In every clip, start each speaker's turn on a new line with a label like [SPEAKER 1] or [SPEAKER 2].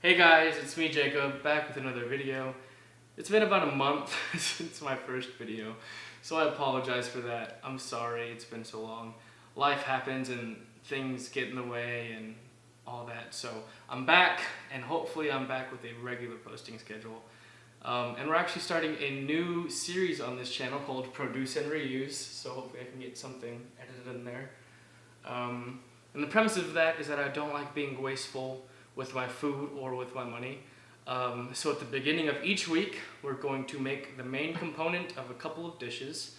[SPEAKER 1] Hey guys, it's me Jacob, back with another video. It's been about a month since my first video, so I apologize for that. I'm sorry it's been so long. Life happens and things get in the way and all that, so I'm back, and hopefully I'm back with a regular posting schedule. And we're actually starting a new series on this channel called Produce and Reuse, so hopefully I can get something edited in there. And the premise of that is that I don't like being wasteful with my food or with my money. So at the beginning of each week, we're going to make the main component of a couple of dishes.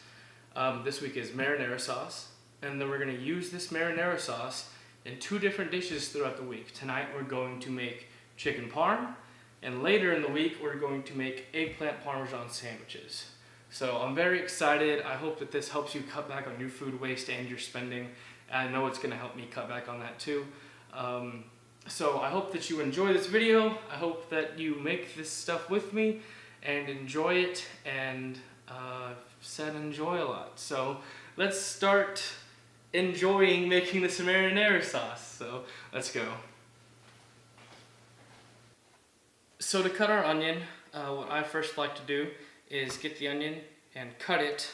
[SPEAKER 1] This week is marinara sauce, and then we're going to use this marinara sauce in two different dishes throughout the week. Tonight we're going to make chicken parm, and later in the week we're going to make eggplant parmesan sandwiches. So I'm very excited. I hope that this helps you cut back on your food waste and your spending. I know it's going to help me cut back on that too. So I hope that you enjoy this video. I hope that you make this stuff with me and enjoy it, and said enjoy a lot. So let's start enjoying making this marinara sauce. So let's go. So to cut our onion, what I first like to do is get the onion and cut it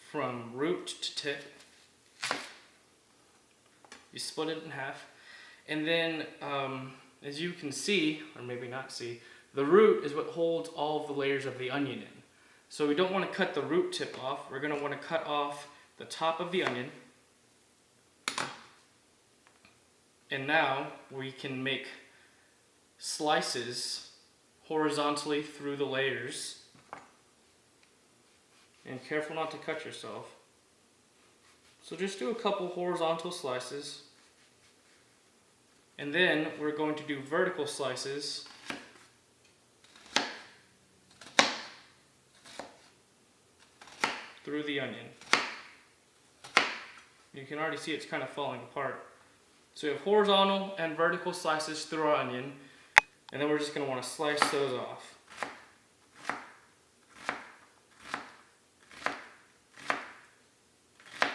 [SPEAKER 1] from root to tip. You split it in half. And then, as you can see, or maybe not see, the root is what holds all of the layers of the onion in. So we don't want to cut the root tip off. We're going to want to cut off the top of the onion. And now we can make slices horizontally through the layers. And careful not to cut yourself. So just do a couple horizontal slices. And then we're going to do vertical slices through the onion. You can already see it's kind of falling apart. So we have horizontal and vertical slices through our onion, and then we're just going to want to slice those off.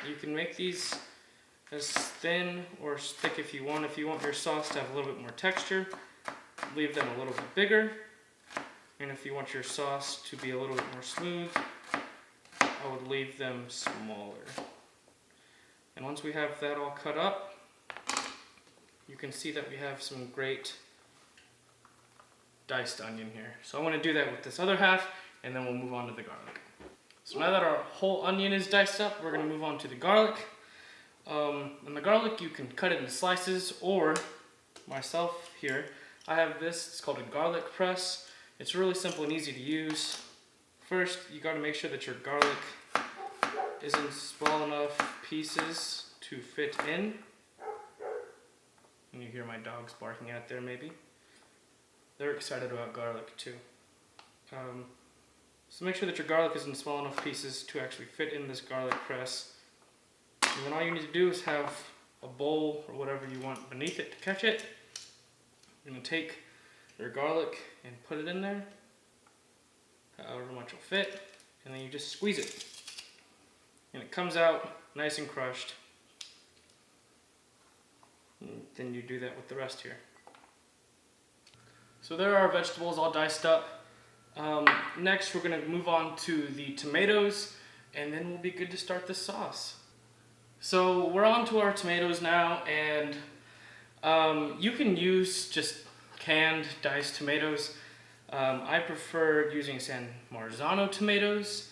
[SPEAKER 1] You can make these as thin or as thick if you want. If you want your sauce to have a little bit more texture, leave them a little bit bigger. And if you want your sauce to be a little bit more smooth, I would leave them smaller. And once we have that all cut up, you can see that we have some great diced onion here. So I want to do that with this other half, and then we'll move on to the garlic. So now that our whole onion is diced up, we're going to move on to the garlic. And the garlic, you can cut it in slices, or myself here, I have this. It's called a garlic press. It's really simple and easy to use. First, you got to make sure that your garlic is in small enough pieces to fit in. And you hear my dogs barking out there maybe. They're excited about garlic too. So make sure that your garlic is in small enough pieces to actually fit in this garlic press. And then all you need to do is have a bowl or whatever you want beneath it to catch it. You're going to take your garlic and put it in there, however much will fit, and then you just squeeze it. And it comes out nice and crushed. And then you do that with the rest here. So there are our vegetables all diced up. Next we're going to move on to the tomatoes, and then we'll be good to start the sauce. So we're on to our tomatoes now, and you can use just canned diced tomatoes. I prefer using San Marzano tomatoes.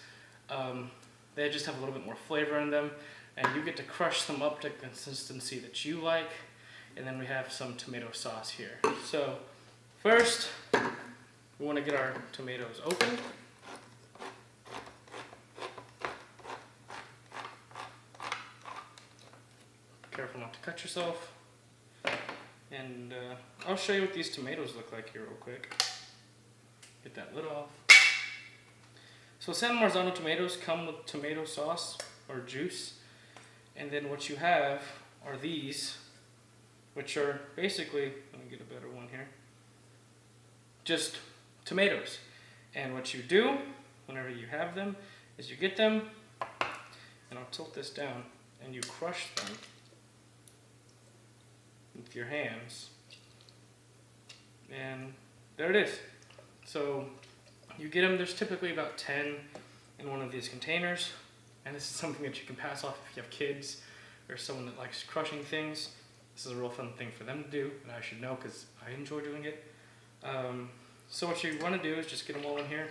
[SPEAKER 1] They just have a little bit more flavor in them, and you get to crush them up to the consistency that you like. And then we have some tomato sauce here. So first, we want to get our tomatoes open. Careful not to cut yourself. And I'll show you what these tomatoes look like here real quick. Get that lid off. So San Marzano tomatoes come with tomato sauce or juice. And then what you have are these, which are basically, let me get a better one here, just tomatoes. And what you do whenever you have them is you get them, and I'll tilt this down, and you crush them with your hands, and there it is. So you get them, there's typically about 10 in one of these containers, and this is something that you can pass off if you have kids or someone that likes crushing things. This is a real fun thing for them to do, and I should know because I enjoy doing it. So what you want to do is just get them all in here,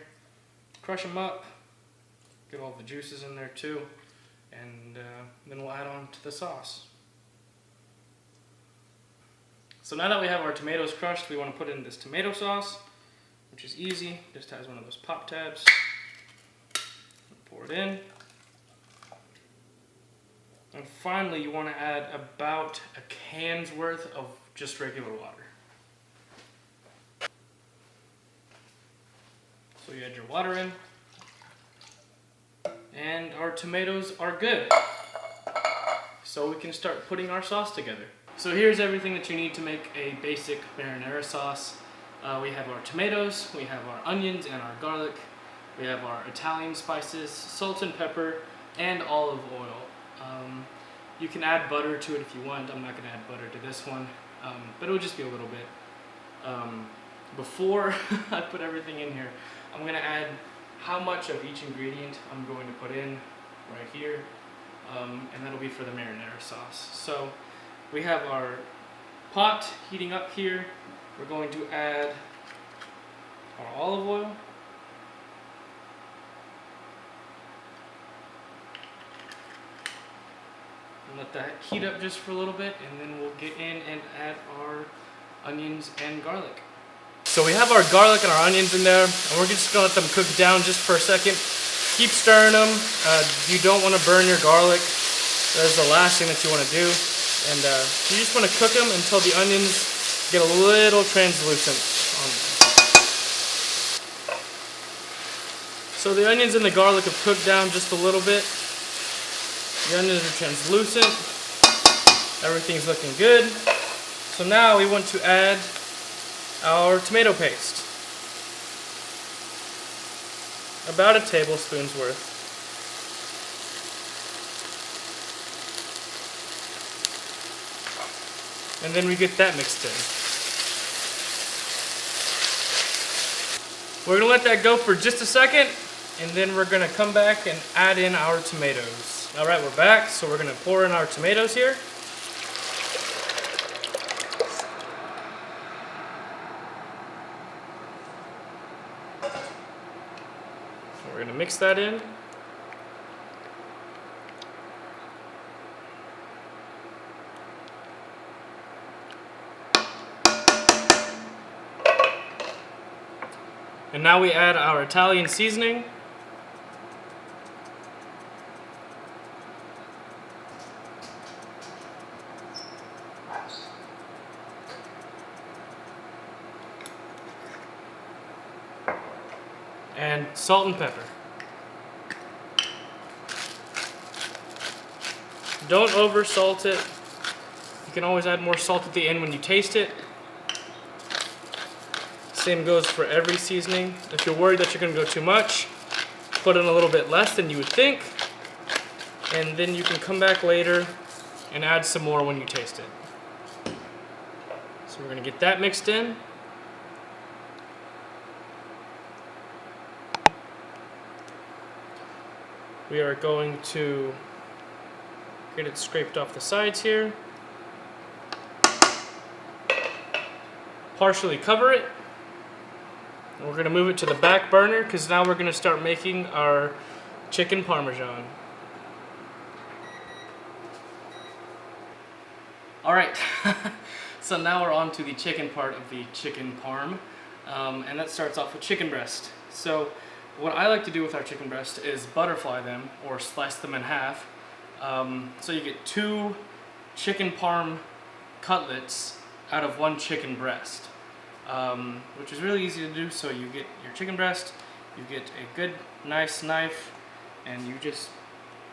[SPEAKER 1] crush them up, get all the juices in there too, and then we'll add on to the sauce. So now that we have our tomatoes crushed, we want to put in this tomato sauce, which is easy. Just has one of those pop tabs. Pour it in. And finally, you want to add about a can's worth of just regular water. So you add your water in, and our tomatoes are good. So we can start putting our sauce together. So here's everything that you need to make a basic marinara sauce. We have our tomatoes, we have our onions and our garlic, we have our Italian spices, salt and pepper, and olive oil. You can add butter to it if you want. I'm not going to add butter to this one, but it will just be a little bit. Before I put everything in here, I'm going to add how much of each ingredient I'm going to put in right here, and that'll be for the marinara sauce. So we have our pot heating up here. We're going to add our olive oil. And let that heat up just for a little bit, and then we'll get in and add our onions and garlic. So we have our garlic and our onions in there, and we're just gonna let them cook down just for a second. Keep stirring them. You don't want to burn your garlic. That's the last thing that you want to do. And you just want to cook them until the onions get a little translucent on them. So the onions and the garlic have cooked down just a little bit. The onions are translucent. Everything's looking good. So now we want to add our tomato paste. About a tablespoon's worth. And then we get that mixed in. We're going to let that go for just a second, and then we're going to come back and add in our tomatoes. Alright, we're back, so we're going to pour in our tomatoes here. We're going to mix that in. And now we add our Italian seasoning. And salt and pepper. Don't over salt it. You can always add more salt at the end when you taste it. Same goes for every seasoning. If you're worried that you're going to go too much, put in a little bit less than you would think, and then you can come back later and add some more when you taste it. So we're going to get that mixed in. We are going to get it scraped off the sides here. Partially cover it. And we're going to move it to the back burner because now we're going to start making our chicken Parmesan. Alright, so now we're on to the chicken part of the chicken parm, and that starts off with chicken breast. So what I like to do with our chicken breast is butterfly them or slice them in half. So you get 2 chicken parm cutlets out of 1 chicken breast, which is really easy to do. So you get your chicken breast, you get a good nice knife, and you just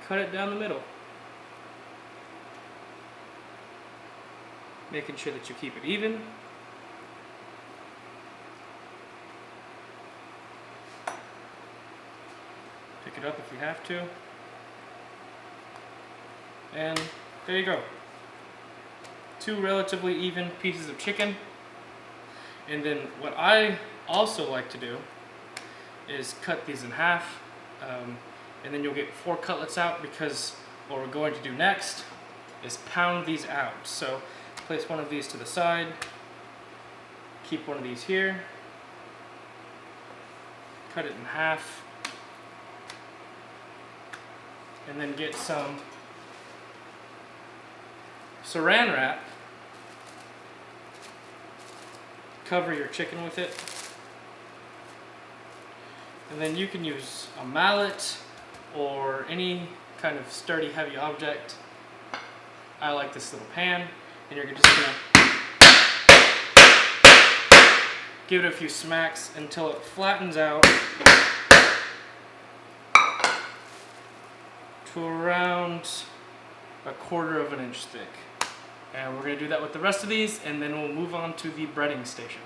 [SPEAKER 1] cut it down the middle, making sure that you keep it even. Pick it up if you have to. And there you go. 2 relatively even pieces of chicken. And then what I also like to do is cut these in half, and then you'll get 4 cutlets out, because what we're going to do next is pound these out. So place one of these to the side, keep one of these here, cut it in half, and then get some saran wrap, cover your chicken with it, and then you can use a mallet or any kind of sturdy heavy object. I like this little pan, and you're just gonna give it a few smacks until it flattens out to around 1/4 of an inch thick. And we're going to do that with the rest of these, and then we'll move on to the breading station.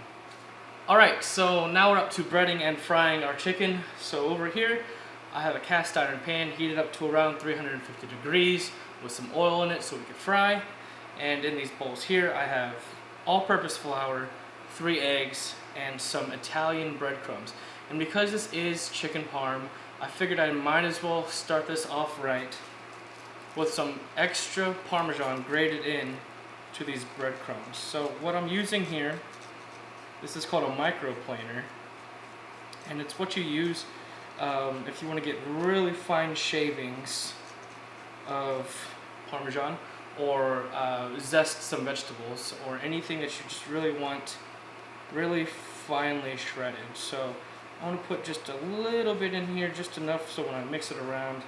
[SPEAKER 1] Alright, so now we're up to breading and frying our chicken. So over here, I have a cast iron pan heated up to around 350 degrees with some oil in it so we can fry. And in these bowls here, I have all-purpose flour, 3 eggs, and some Italian breadcrumbs. And because this is chicken parm, I figured I might as well start this off right with some extra Parmesan grated in to these breadcrumbs. So what I'm using here, this is called a microplaner, and it's what you use if you want to get really fine shavings of Parmesan, or zest some vegetables, or anything that you just really want really finely shredded. So I want to put just a little bit in here, just enough so when I mix it around,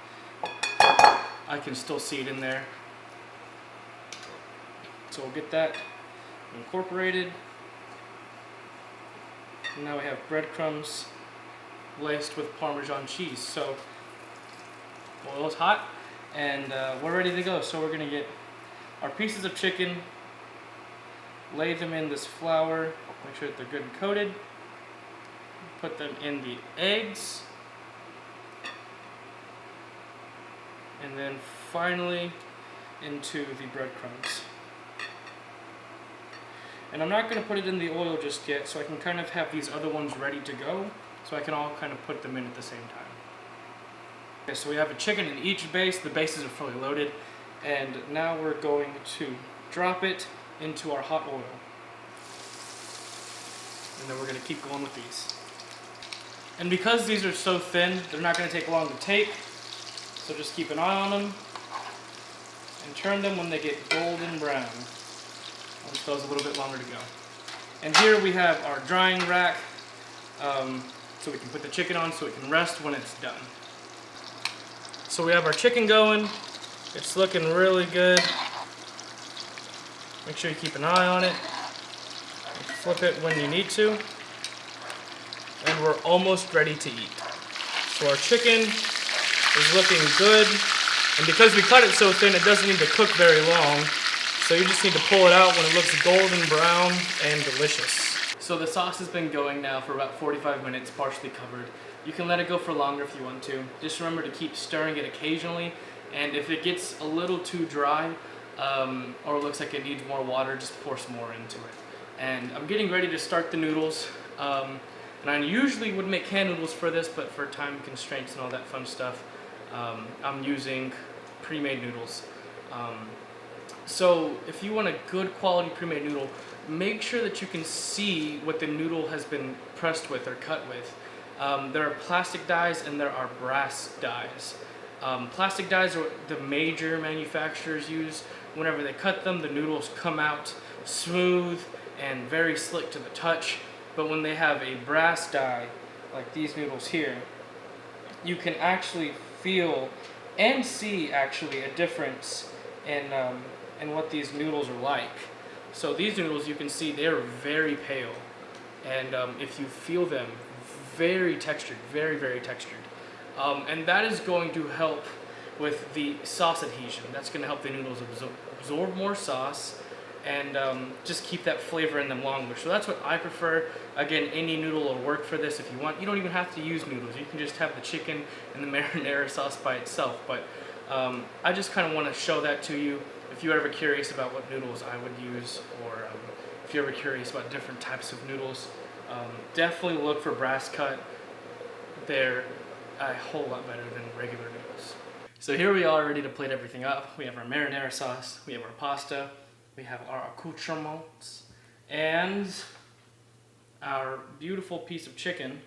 [SPEAKER 1] I can still see it in there. So we'll get that incorporated. And now we have breadcrumbs laced with Parmesan cheese. So oil is hot, and we're ready to go. So we're gonna get our pieces of chicken, lay them in this flour, make sure that they're good and coated, put them in the eggs, and then finally into the breadcrumbs. And I'm not going to put it in the oil just yet, so I can kind of have these other ones ready to go, so I can all kind of put them in at the same time. Okay, so we have a chicken in each base. The bases are fully loaded, and now we're going to drop it into our hot oil. And then we're going to keep going with these. And because these are so thin, they're not going to take long to take, so just keep an eye on them and turn them when they get golden brown. I'll just those a little bit longer to go. And here we have our drying rack, so we can put the chicken on so it can rest when it's done. So we have our chicken going. It's looking really good. Make sure you keep an eye on it. Flip it when you need to. And we're almost ready to eat. So our chicken is looking good. And because we cut it so thin, it doesn't need to cook very long. So you just need to pull it out when it looks golden brown and delicious. So the sauce has been going now for about 45 minutes, partially covered. You can let it go for longer if you want to. Just remember to keep stirring it occasionally. And if it gets a little too dry, or looks like it needs more water, just pour some more into it. And I'm getting ready to start the noodles. And I usually would make canned noodles for this, but for time constraints and all that fun stuff, I'm using pre-made noodles. So if you want a good quality pre-made noodle, make sure that you can see what the noodle has been pressed with or cut with. There are plastic dies and there are brass dies. Plastic dies are what the major manufacturers use. Whenever they cut them, the noodles come out smooth and very slick to the touch. But when they have a brass die, like these noodles here, you can actually feel and see actually a difference in what these noodles are like. So these noodles, you can see they're very pale, and if you feel them, very textured, very, very textured. And that is going to help with the sauce adhesion. That's going to help the noodles absorb more sauce and just keep that flavor in them longer. So that's what I prefer. Again, any noodle will work for this if you want. You don't even have to use noodles. You can just have the chicken and the marinara sauce by itself. But I just kind of want to show that to you. If you're ever curious about what noodles I would use, or if you're ever curious about different types of noodles. Definitely look for brass cut. They're a whole lot better than regular noodles. So here we are, ready to plate everything up. We have our marinara sauce, we have our pasta, we have our accoutrements, and our beautiful piece of chicken.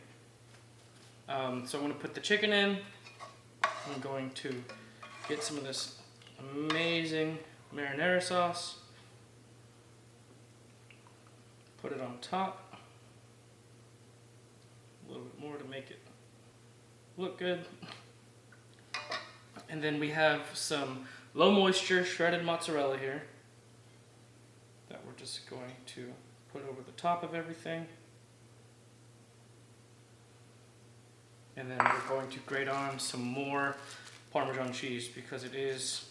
[SPEAKER 1] So I'm going to put the chicken in. I'm going to get some of this amazing marinara sauce. Put it on top. A little bit more to make it look good. And then we have some low moisture shredded mozzarella here that we're just going to put over the top of everything. And then we're going to grate on some more Parmesan cheese because it is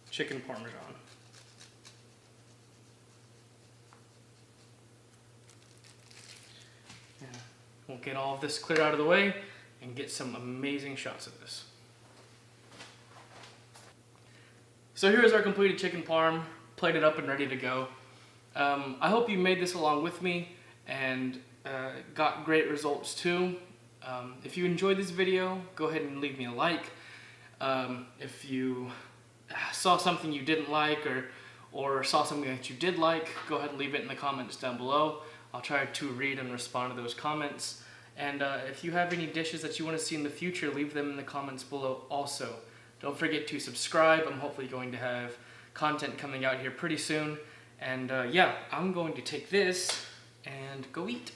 [SPEAKER 1] chicken Parmesan. And we'll get all of this cleared out of the way and get some amazing shots of this. So here's our completed chicken parm, plated up and ready to go. I hope you made this along with me and got great results too. If you enjoyed this video, go ahead and leave me a like. If you saw something you didn't like or saw something that you did like, go ahead and leave it in the comments down below. I'll try to read and respond to those comments. And if you have any dishes that you want to see in the future, leave them in the comments below also. Don't forget to subscribe. I'm hopefully going to have content coming out here pretty soon. And yeah, I'm going to take this and go eat.